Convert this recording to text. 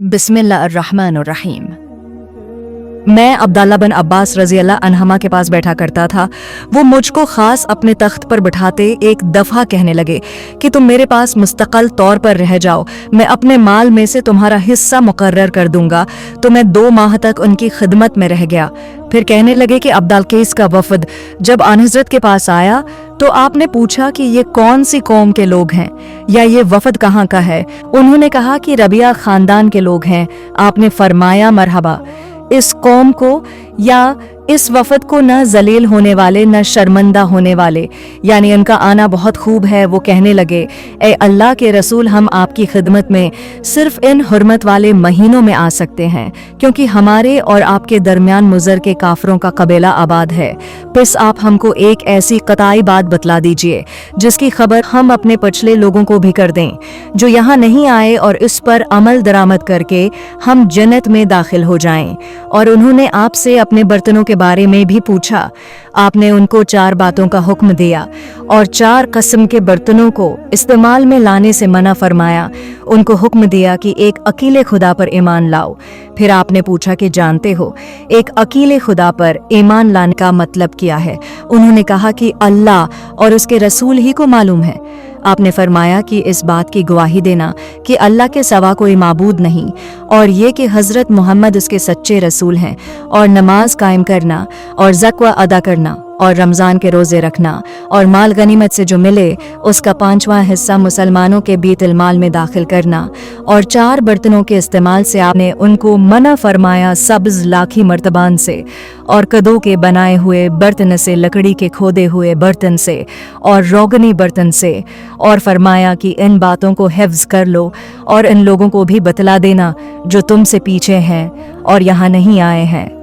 बिस्मिल्लाहिर्रहमानिर्रहीम। मैं अब्दुल्लाह बिन अब्बास रज़ी अल्लाह अन्हुमा के पास बैठा करता था। वो मुझको ख़ास अपने तख्त पर बिठाते एक दफ़ा कहने लगे कि तुम मेरे पास मुस्तक़ल तौर पर रह जाओ, मैं अपने माल में से तुम्हारा हिस्सा मुकर्रर कर दूंगा। तो मैं 2 माह तक उनकी खिदमत में रह गया। फिर कहने लगे कि अब्दुलकैस का वफ़द जब आनहज़रत के पास आया तो आपने पूछा कि ये कौन सी कौम के लोग हैं या ये वफ़द कहाँ का है। उन्होंने कहा कि रबिया ख़ानदान के लोग हैं। आपने फरमाया मरहबा, इस कौम को या इस वफ़द को न जलील होने वाले न शर्मिंदा होने वाले, यानी उनका आना बहुत खूब है। वो कहने लगे, ए अल्लाह के रसूल, हम आपकी खिदमत में सिर्फ इन हुर्मत वाले महीनों में आ सकते हैं क्योंकि हमारे और आपके दरमियान मुज़र के काफरों का कबीला आबाद है। बस आप हमको एक ऐसी कताई बात बतला दीजिए जिसकी खबर हम अपने पिछले लोगों को भी कर दें जो यहाँ नहीं आए, और इस पर अमल दरामद करके हम जन्नत में दाखिल हो जाएं। और उन्होंने आपसे अपने बर्तनों के बारे में भी पूछा। आपने उनको 4 बातों का हुक्म दिया और 4 किस्म के बर्तनों को इस्तेमाल में लाने से मना फरमाया। उनको हुक्म दिया कि एक अकेले खुदा पर ईमान लाओ। फिर आपने पूछा कि जानते हो एक अकेले खुदा पर ईमान लाने का मतलब क्या है? उन्होंने कहा कि अल्लाह और उसके रसूल ही को मालूम है। आपने फरमाया कि इस बात की गवाही देना कि अल्लाह के सिवा कोई माबूद नहीं, और ये कि हज़रत मोहम्मद उसके सच्चे रसूल हैं, और नमाज कायम करना और ज़क़्वा अदा करना और रमज़ान के रोज़े रखना और माल गनीमत से जो मिले उसका 5वां हिस्सा मुसलमानों के बीतुल माल में दाखिल करना। और 4 बर्तनों के इस्तेमाल से आपने उनको मना फरमाया, सब्ज़ लाखी मर्तबान से और कदों के बनाए हुए बर्तन से, लकड़ी के खोदे हुए बर्तन से और रोगनी बर्तन से, और फरमाया कि इन बातों को हिफ्ज़ कर लो और इन लोगों को भी बतला देना जो तुमसे पीछे हैं और यहाँ नहीं आए हैं।